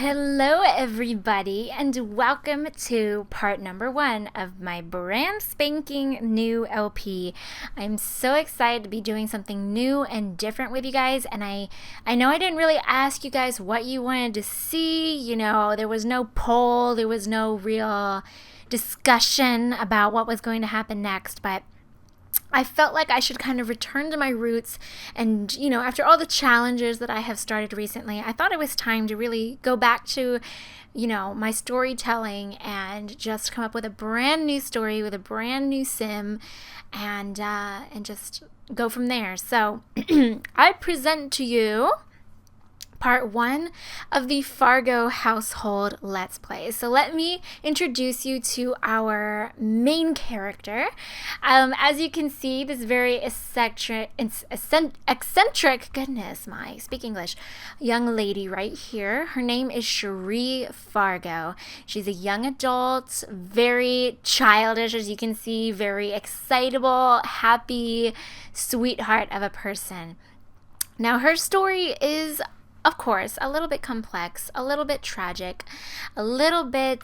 Hello, everybody, and welcome to part number 1 of my brand spanking new LP. I'm so excited to be doing something new and different with you guys, and I know I didn't really ask you guys what you wanted to see. There was no poll, there was no real discussion about what was going to happen next, but I felt like I should kind of return to my roots. And, after all the challenges that I have started recently, I thought it was time to really go back to, my storytelling and just come up with a brand new story with a brand new sim and just go from there. So I present to you part 1 of the Fargo household Let's Play. So let me introduce you to our main character. As you can see, this very eccentric, goodness my, speak English, young lady right here. Her name is Cherie Fargo. She's a young adult, very childish, as you can see, very excitable, happy, sweetheart of a person. Now, her story is, of course, a little bit complex, a little bit tragic, a little bit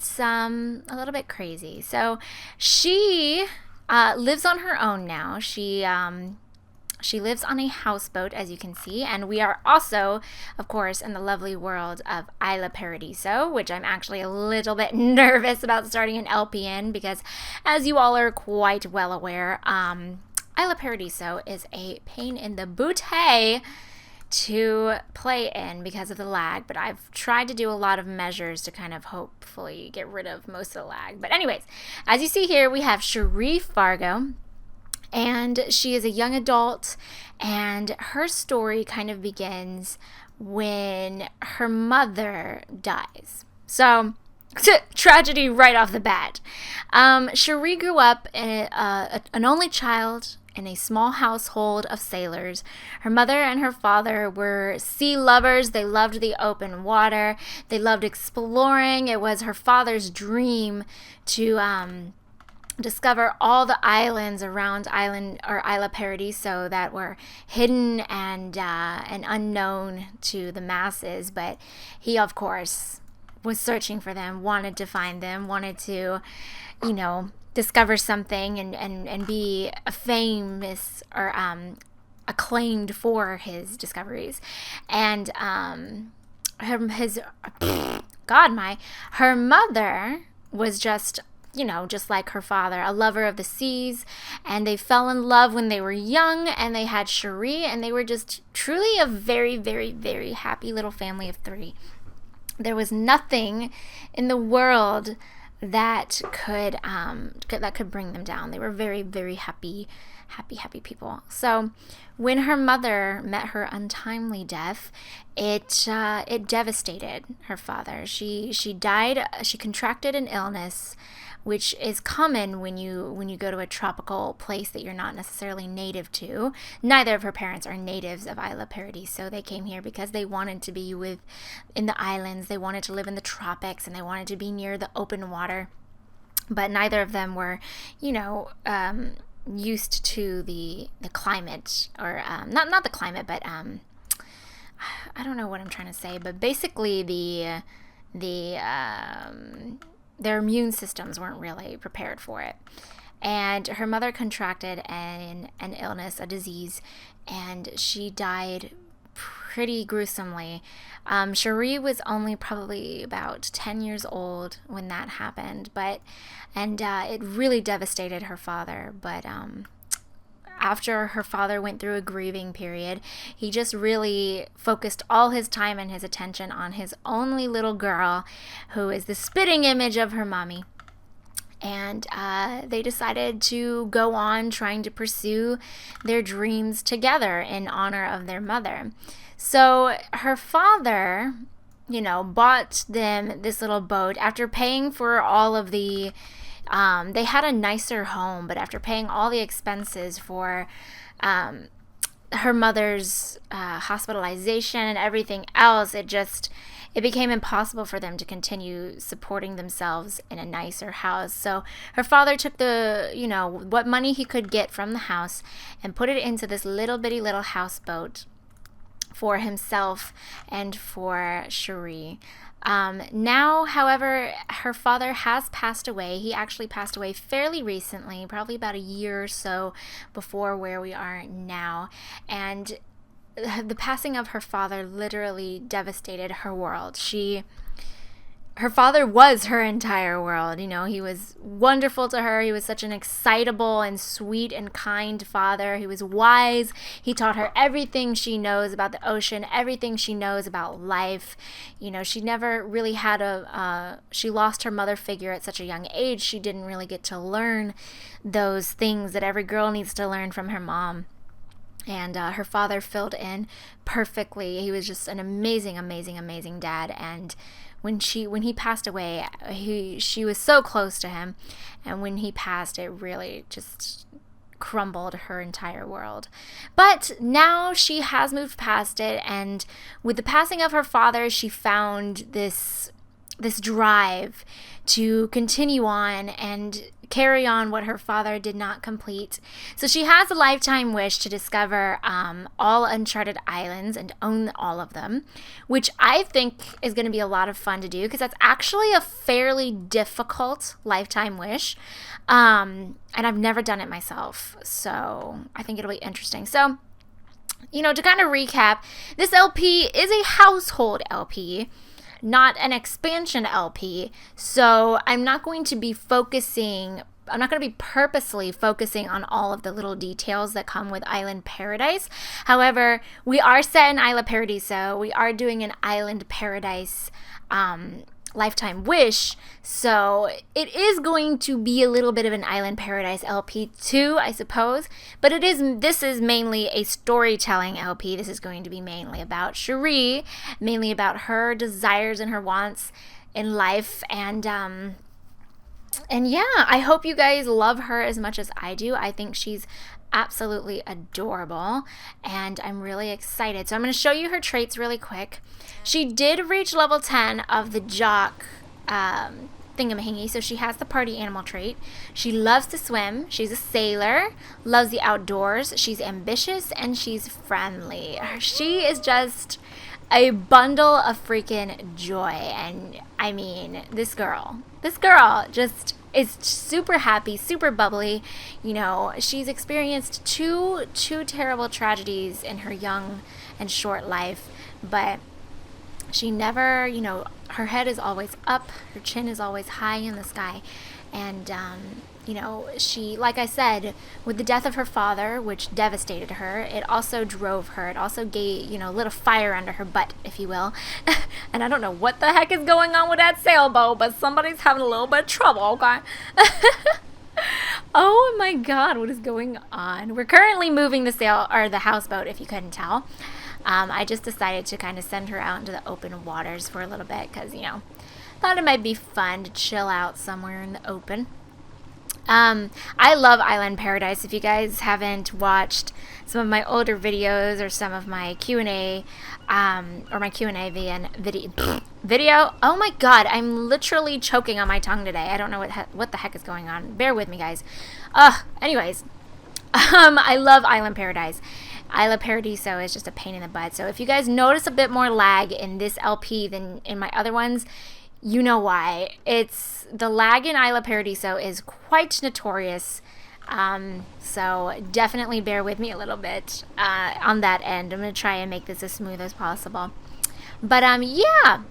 crazy. So she lives on her own now. She lives on a houseboat, as you can see, and we are also, of course, in the lovely world of Isla Paradiso, which I'm actually a little bit nervous about starting an LP in because, as you all are quite well aware, Isla Paradiso is a pain in the booty to play in because of the lag, but I've tried to do a lot of measures to kind of hopefully get rid of most of the lag. But anyways, as you see here, we have Sheree Fargo, and she is a young adult, and her story kind of begins when her mother dies. So tragedy right off the bat. Cherie grew up an only child in a small household of sailors. Her mother and her father were sea lovers. They loved the open water. They loved exploring. It was her father's dream to discover all the islands around Isla Paradiso that were hidden and unknown to the masses. But he, of course, was searching for them, wanted to find them, wanted to, discover something and be famous or acclaimed for his discoveries. And her mother was just like her father, a lover of the seas, and they fell in love when they were young, and they had Cherie, and they were just truly a very, very, very happy little family of 3. There was nothing in the world that could bring them down. They were very, very happy people. So when her mother met her untimely death, it devastated her father. She died. She contracted an illness, which is common when you go to a tropical place that you're not necessarily native to. Neither of her parents are natives of Isla Paradiso. They came here because they wanted to be in the islands. They wanted to live in the tropics, and they wanted to be near the open water. But neither of them were, used to the climate, or not the climate, but I don't know what I'm trying to say. But basically, their immune systems weren't really prepared for it. And her mother contracted an illness, a disease, and she died pretty gruesomely. Cherie was only probably about 10 years old when that happened, and it really devastated her father. But after her father went through a grieving period, he just really focused all his time and his attention on his only little girl, who is the spitting image of her mommy. And they decided to go on trying to pursue their dreams together in honor of their mother. So her father, bought them this little boat after paying for all of the they had a nicer home, but after paying all the expenses for her mother's hospitalization and everything else, it became impossible for them to continue supporting themselves in a nicer house. So her father took what money he could get from the house and put it into this little bitty little houseboat for himself and for Cherie. Now, however, her father has passed away. He actually passed away fairly recently, probably about a year or so before where we are now. And the passing of her father literally devastated her world. Her father was her entire world. You know, he was wonderful to her. He was such an excitable and sweet and kind father. He was wise. He taught her everything she knows about the ocean, everything she knows about life. You know, she never really had she lost her mother figure at such a young age. She didn't really get to learn those things that every girl needs to learn from her mom. And her father filled in perfectly. He was just an amazing, amazing, amazing dad. And when he passed away, she was so close to him. And when he passed, it really just crumbled her entire world. But now she has moved past it. And with the passing of her father, she found this drive to continue on and carry on what her father did not complete. So she has a lifetime wish to discover all uncharted islands and own all of them, which I think is going to be a lot of fun to do because that's actually a fairly difficult lifetime wish. And I've never done it myself. So I think it'll be interesting. So, you know, to kind of recap, this LP is a household LP, not an expansion LP. So I'm not going to be purposely focusing on all of the little details that come with Island Paradise. However, we are set in Isla Paradiso. We are doing an Island Paradise lifetime wish. So it is going to be a little bit of an Island Paradise LP too, I suppose. But this is mainly a storytelling LP. This is going to be mainly about Cherie, mainly about her desires and her wants in life. And yeah, I hope you guys love her as much as I do. I think she's absolutely adorable, and I'm really excited. So I'm going to show you her traits really quick. She did reach level 10 of the jock thingamahingy, so she has the party animal trait. She loves to swim. She's a sailor, loves the outdoors. She's ambitious, and she's friendly. She is just a bundle of freaking joy. And I mean, this girl just is super happy, super bubbly. You know, she's experienced two terrible tragedies in her young and short life, but she never, you know, her head is always up, her chin is always high in the sky. And you know, she, like I said, with the death of her father, which devastated her, it also drove her. It also lit a fire under her butt, if you will. And I don't know what the heck is going on with that sailboat, but somebody's having a little bit of trouble, okay? Oh my God, what is going on? We're currently moving the houseboat, if you couldn't tell. I just decided to kind of send her out into the open waters for a little bit because, you know, thought it might be fun to chill out somewhere in the open. I love Island Paradise. If you guys haven't watched some of my older videos or some of my Q&A, or my Q&A video, oh my God, I'm literally choking on my tongue today. I don't know what the heck is going on. Bear with me, guys. Anyways, I love Island Paradise. Isla Paradiso is just a pain in the butt. So if you guys notice a bit more lag in this LP than in my other ones, you know why. The lag in Isla Paradiso is quite notorious. So definitely bear with me a little bit on that end. I'm going to try and make this as smooth as possible. But yeah,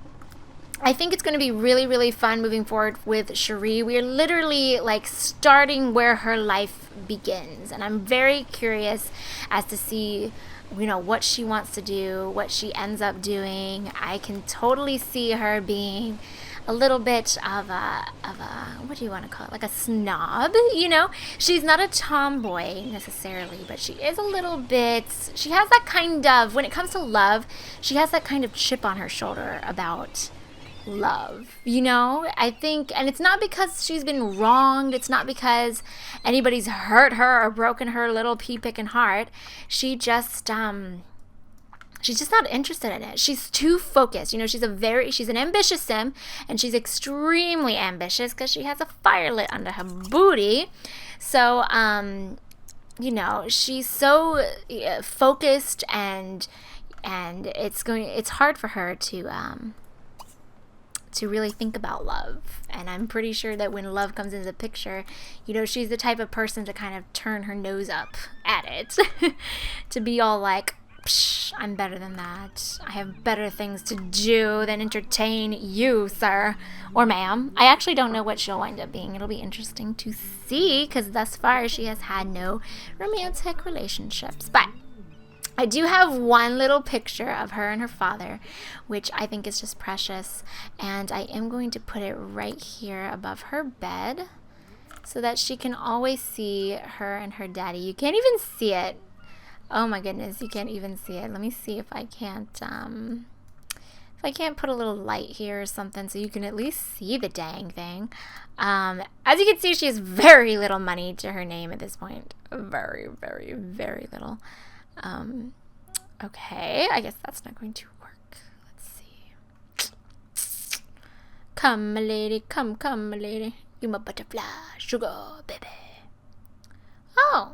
I think it's going to be really, really fun moving forward with Cherie. We are literally like starting where her life begins. And I'm very curious as to see, you know, what she wants to do, what she ends up doing. I can totally see her being a little bit of a what do you want to call it, like a snob, you know. She's not a tomboy necessarily, but she is a little bit, she has that kind of, when it comes to love, she has that kind of chip on her shoulder about love, you know. I think, and it's not because she's been wronged, it's not because anybody's hurt her or broken her little pea-picking heart. She's just not interested in it. She's too focused. You know, she's an ambitious sim, and she's extremely ambitious because she has a fire lit under her booty. So, you know, she's so focused and and it's hard for her to really think about love. And I'm pretty sure that when love comes into the picture, you know, she's the type of person to kind of turn her nose up at it. To be all like, psh, I'm better than that. I have better things to do than entertain you, sir or ma'am. I actually don't know what she'll wind up being. It'll be interesting to see, because thus far she has had no romantic relationships. But I do have one little picture of her and her father, which I think is just precious, and I am going to put it right here above her bed so that she can always see her and her daddy. You can't even see it. Oh my goodness, you can't even see it. Let me see if I can't put a little light here or something so you can at least see the dang thing. As you can see, she has very little money to her name at this point. Very, very, very little. Okay, I guess that's not going to work. Let's see. Come, my lady, come, my lady. You my butterfly, sugar, baby. Oh,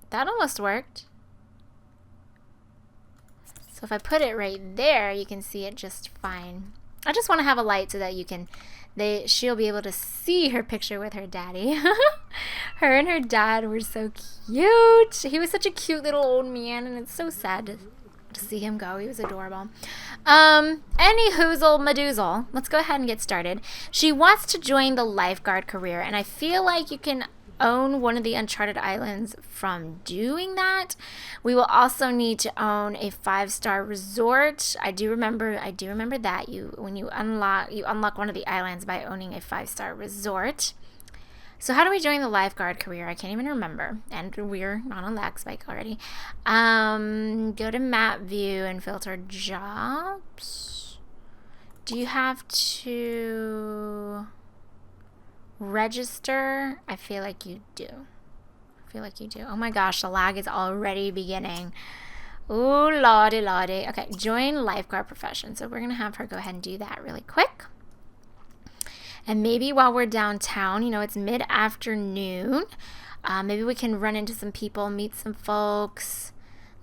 that almost worked. So if I put it right there, you can see it just fine. I just want to have a light so that she'll be able to see her picture with her daddy. Her and her dad were so cute. He was such a cute little old man, and it's so sad to see him go. He was adorable. Any hoozle madoozle, let's go ahead and get started. She wants to join the lifeguard career, and I feel like you can own one of the uncharted islands from doing that. We will also need to own a 5-star resort. I do remember that when you unlock one of the islands by owning a 5-star resort. So how do we join the lifeguard career? I can't even remember, and we're not on that spike already. Go to map view and filter jobs. Do you have to register? I feel like you do. Oh my gosh, the lag is already beginning. Ooh, lordy. Okay, join lifeguard profession. So we're gonna have her go ahead and do that really quick. And maybe while we're downtown, you know, it's mid-afternoon, maybe we can run into some people, meet some folks,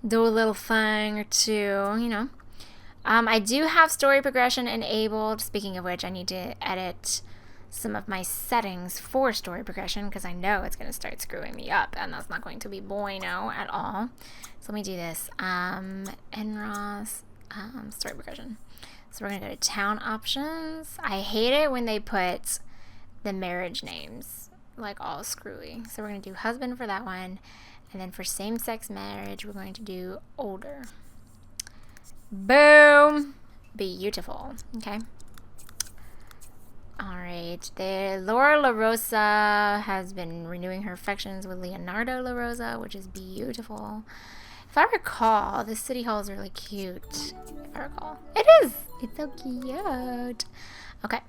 do a little thing or two, you know. I do have story progression enabled. Speaking of which, I need to edit some of my settings for story progression, because I know it's going to start screwing me up, and that's not going to be bueno at all. So let me do this. NROS, story progression. So we're going to go to town options. I hate it when they put the marriage names like all screwy. So we're going to do husband for that one. And then for same-sex marriage, we're going to do older. Boom. Beautiful. Okay. All right. Laura La Rosa has been renewing her affections with Leonardo La Rosa, which is beautiful. If I recall, the city hall is really cute. If I recall. It is. It's so cute. Okay.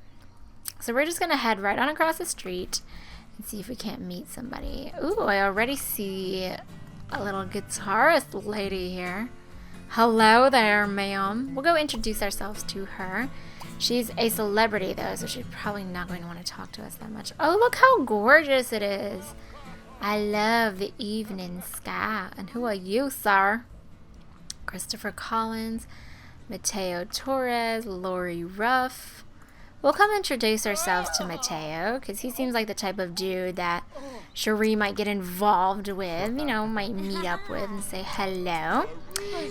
So we're just going to head right on across the street and see if we can't meet somebody. Ooh, I already see a little guitarist lady here. Hello there, ma'am. We'll go introduce ourselves to her. She's a celebrity, though, so she's probably not going to want to talk to us that much. Oh, look how gorgeous it is. I love the evening sky. And who are you, sir? Christopher Collins, Mateo Torres, Lori Ruff. We'll come introduce ourselves to Mateo, because he seems like the type of dude that Cherie might get involved with, you know, might meet up with and say hello.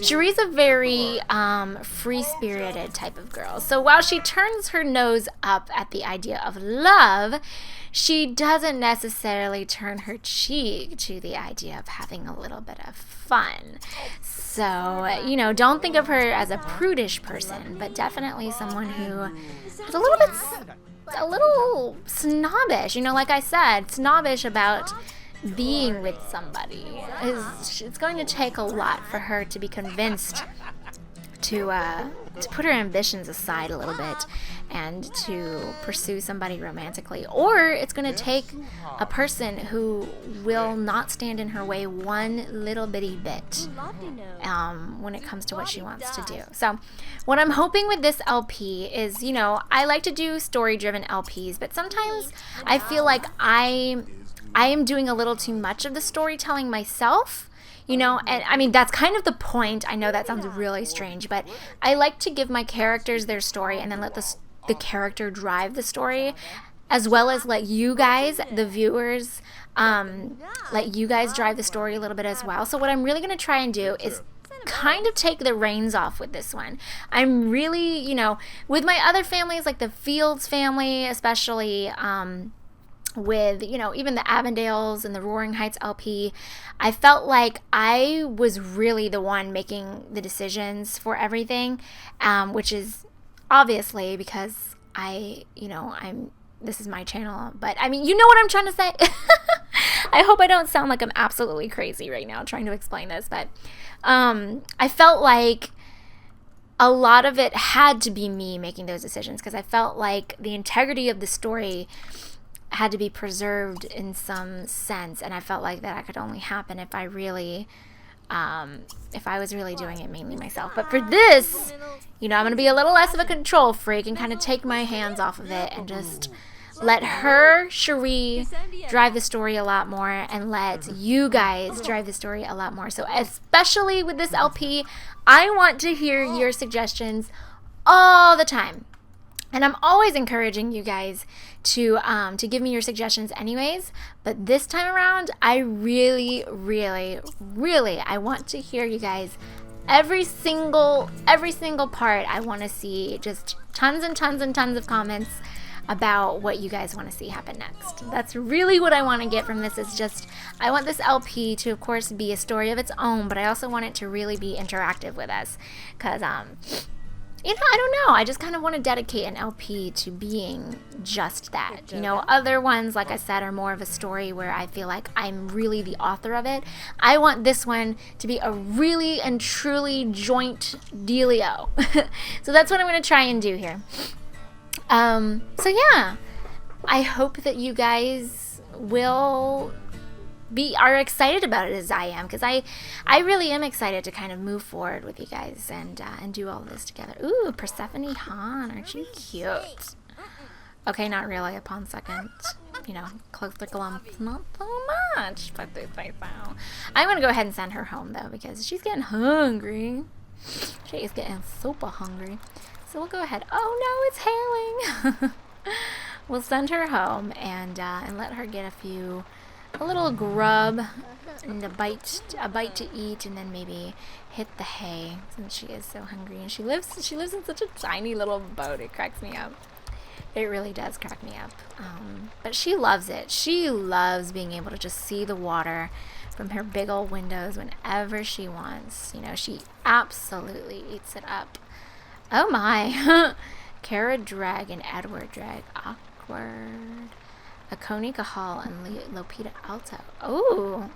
Cherie's a very free-spirited type of girl. So while she turns her nose up at the idea of love, she doesn't necessarily turn her cheek to the idea of having a little bit of fun. So, you know, don't think of her as a prudish person, but definitely someone who is a little snobbish. You know, like I said, snobbish about being with somebody. It's going to take a lot for her to be convinced to put her ambitions aside a little bit and to pursue somebody romantically. Or it's going to take a person who will not stand in her way one little bitty bit when it comes to what she wants to do. So what I'm hoping with this LP is, you know, I like to do story-driven LPs, but sometimes I feel like I am doing a little too much of the storytelling myself. you know, and I mean, that's kind of the point. I know that sounds really strange, but I like to give my characters their story and then let the character drive the story, as well as let you guys, the viewers, let you guys drive the story a little bit as well. So what I'm really going to try and do is kind of take the reins off with this one. I'm really, you know, with my other families, like the Fields family, especially, with, you know, even the Avondales and the Roaring Heights LP, I felt like I was really the one making the decisions for everything, which is obviously because this is my channel, but I mean, you know what I'm trying to say. I hope I don't sound like I'm absolutely crazy right now trying to explain this, but I felt like a lot of it had to be me making those decisions, because I felt like the integrity of the story had to be preserved in some sense, and I felt like that could only happen if I was really doing it mainly myself. But for this, you know, I'm gonna be a little less of a control freak and kind of take my hands off of it and just let her, Cherie, drive the story a lot more, and let you guys drive the story a lot more. So especially with this LP, I want to hear your suggestions all the time. And I'm always encouraging you guys to give me your suggestions anyways. But this time around, I really, really, really, I want to hear you guys. Every single part, I want to see just tons and tons and tons of comments about what you guys want to see happen next. That's really what I want to get from this, is just, I want this LP to, of course, be a story of its own, but I also want it to really be interactive with us. Because, you know, I don't know. I just kind of want to dedicate an LP to being just that. You know, other ones, like I said, are more of a story where I feel like I'm really the author of it. I want this one to be a really and truly joint dealio. So that's what I'm going to try and do here. So yeah, I hope that you guys are excited about it as I am, because I really am excited to kind of move forward with you guys and do all this together. Ooh, Persephone Han, aren't you cute? Okay, not really upon second, you know, closer glance, not so much, but they say so. I'm gonna go ahead and send her home though, because she's getting hungry. She is getting super hungry. So we'll go ahead. Oh no, it's hailing. We'll send her home and let her get a little grub and a bite to eat, and then maybe hit the hay, since she is so hungry. And she lives in such a tiny little boat. It cracks me up. It really does crack me up. But she loves it. She loves being able to just see the water from her big old windows whenever she wants. You know, she absolutely eats it up. Oh my. Kara Drag and Edward Drag. Awkward. Akonika Hall and Lopita Alto. Oh.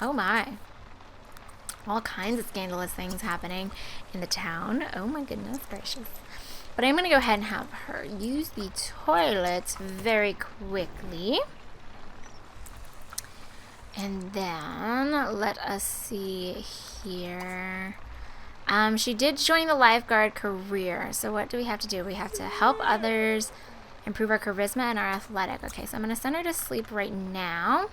Oh my. All kinds of scandalous things happening in the town. Oh my goodness gracious. But I'm going to go ahead and have her use the toilets very quickly. And then let us see here. She did join the lifeguard career. So what do we have to do? We have to help others, improve our charisma and our athletic. Okay, so I'm going to send her to sleep right now.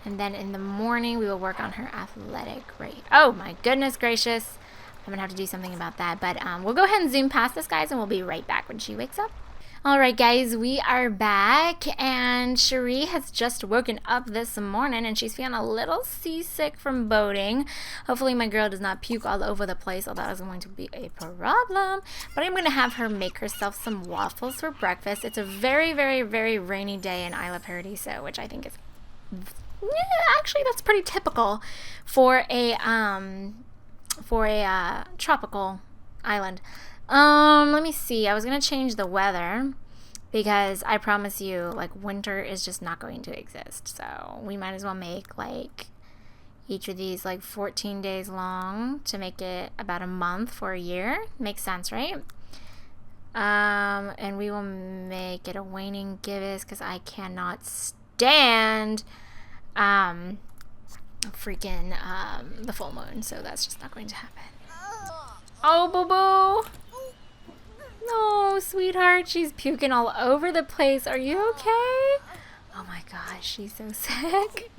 And then in the morning, we will work on her athletic rate. Oh my goodness gracious. I'm going to have to do something about that. But we'll go ahead and zoom past this, guys, and we'll be right back when she wakes up. Alright guys, we are back, and Cherie has just woken up this morning, and she's feeling a little seasick from boating. Hopefully my girl does not puke all over the place, although that is going to be a problem. But I'm going to have her make herself some waffles for breakfast. It's a very, very, very rainy day in Isla Paradiso, which I think is, actually that's pretty typical for a tropical island. Let me see. I was going to change the weather, because I promise you, like, winter is just not going to exist. So we might as well make, like, each of these, like, 14 days long to make it about a month for a year. Makes sense, right? And we will make it a waning gibbous, because I cannot stand, the full moon. So that's just not going to happen. Oh, boo-boo. No, sweetheart, she's puking all over the place. Are you okay? Oh my gosh, she's so sick.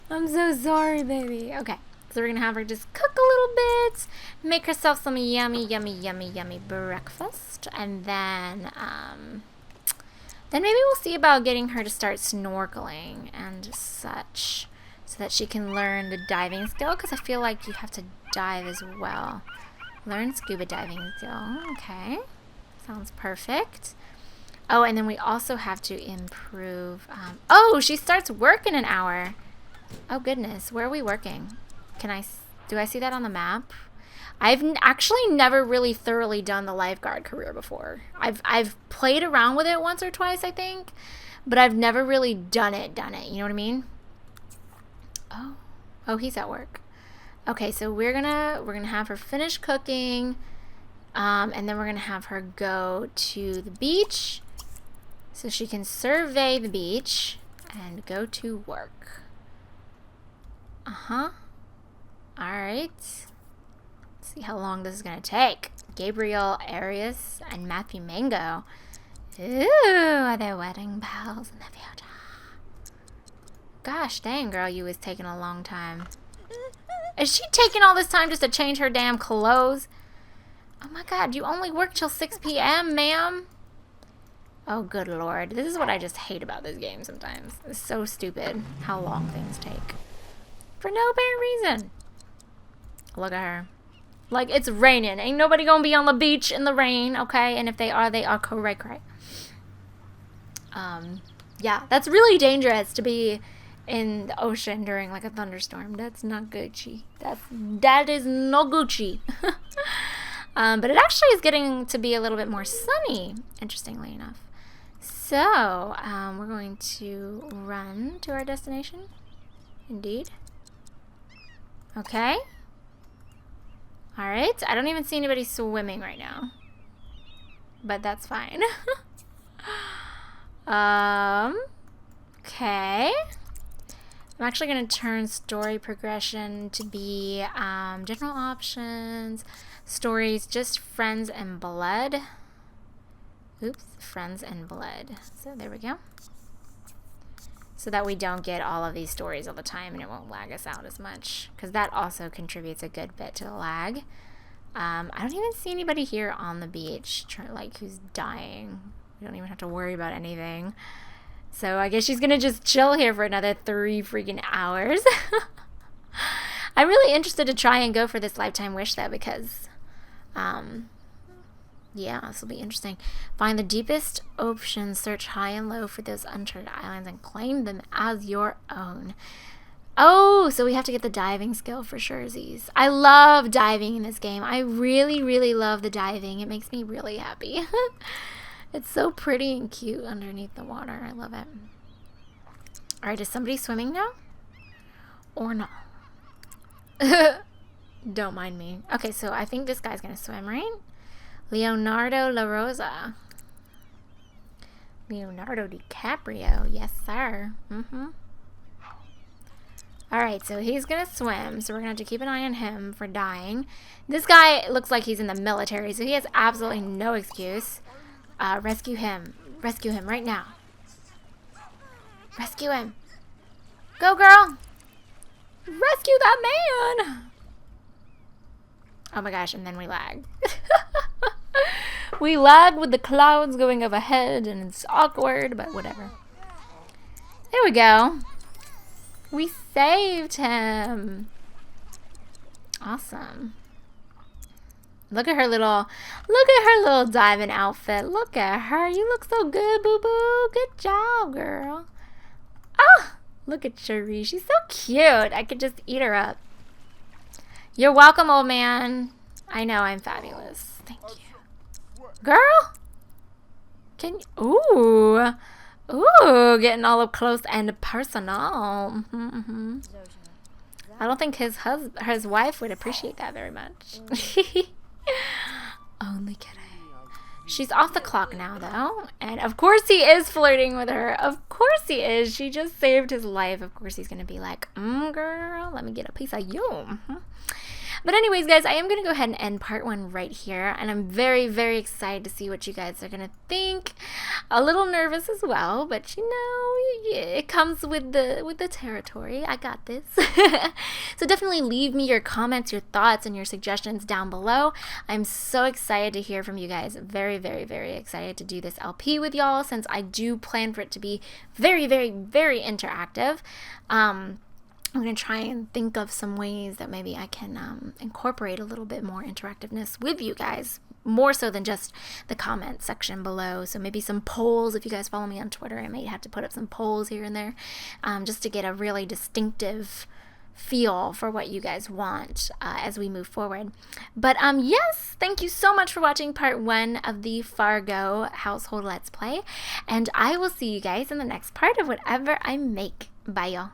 I'm so sorry, baby. Okay, so we're gonna have her just cook a little bit, make herself some yummy, yummy, yummy, yummy breakfast, and then maybe we'll see about getting her to start snorkeling and such, so that she can learn the diving skill, because I feel like you have to dive as well. Learn scuba diving skill. Okay, sounds perfect. Oh, and then we also have to improve. Oh, she starts work in an hour. Oh goodness, where are we working? Do I see that on the map? I've actually never really thoroughly done the lifeguard career before. I've played around with it once or twice, I think, but I've never really done it. You know what I mean? Oh, he's at work. Okay, so we're gonna have her finish cooking, and then we're gonna have her go to the beach so she can survey the beach and go to work. All right. See how long this is gonna take. Gabriel Arias and Matthew Mango. Ooh, are they wedding bells in the future? Gosh dang, girl, you was taking a long time. Is she taking all this time just to change her damn clothes? Oh my god, you only work till 6 p.m., ma'am. Oh, good lord. This is what I just hate about this game sometimes. It's so stupid how long things take. For no apparent reason. Look at her. Like, it's raining. Ain't nobody gonna be on the beach in the rain, okay? And if they are correct. Yeah, that's really dangerous to be in the ocean during, like, a thunderstorm. That's not Gucci. That is no Gucci. But it actually is getting to be a little bit more sunny, interestingly enough. So, we're going to run to our destination. Indeed. Okay. Alright, I don't even see anybody swimming right now. But that's fine. Okay. I'm actually going to turn story progression to be general options, stories, just friends and blood. Oops, friends and blood. So there we go. So that we don't get all of these stories all the time and it won't lag us out as much. Because that also contributes a good bit to the lag. I don't even see anybody here on the beach, like, who's dying. We don't even have to worry about anything. So I guess she's going to just chill here for another 3 freaking hours. I'm really interested to try and go for this lifetime wish, though, because, yeah, this will be interesting. Find the deepest ocean, search high and low for those uncharted islands, and claim them as your own. Oh, so we have to get the diving skill for surezies. I love diving in this game. I really, really love the diving. It makes me really happy. It's so pretty and cute underneath the water. I love it. Alright, is somebody swimming now? Or no? Don't mind me. Okay, so I think this guy's gonna swim, right? Leonardo La Rosa. Leonardo DiCaprio. Yes, sir. Alright, so he's gonna swim, so we're gonna have to keep an eye on him for dying. This guy looks like he's in the military, so he has absolutely no excuse. Rescue him. Rescue him right now. Rescue him. Go, girl. Rescue that man. Oh my gosh, and then we lag. We lag with the clouds going overhead, and it's awkward, but whatever. There we go. We saved him. Awesome. Look at her little diving outfit. Look at her. You look so good, boo-boo. Good job, girl. Ah, look at Cherie. She's so cute. I could just eat her up. You're welcome, old man. I know I'm fabulous. Thank you. Girl? Can you... Ooh, getting all up close and personal. I don't think his wife would appreciate that very much. Only kidding. She's off the clock now, though. And of course he is flirting with her. Of course he is. She just saved his life. Of course he's going to be like, girl, let me get a piece of you. But anyways, guys, I am going to go ahead and end part 1 right here. And I'm very, very excited to see what you guys are going to think. A little nervous as well, but you know, it comes with the territory. I got this. So definitely leave me your comments, your thoughts, and your suggestions down below. I'm so excited to hear from you guys. Very, very, very excited to do this LP with y'all, since I do plan for it to be very, very, very interactive. I'm going to try and think of some ways that maybe I can incorporate a little bit more interactiveness with you guys, more so than just the comment section below. So maybe some polls. If you guys follow me on Twitter, I may have to put up some polls here and there, just to get a really distinctive feel for what you guys want as we move forward. But yes, thank you so much for watching part 1 of the Fargo household Let's Play, and I will see you guys in the next part of whatever I make. Bye, y'all.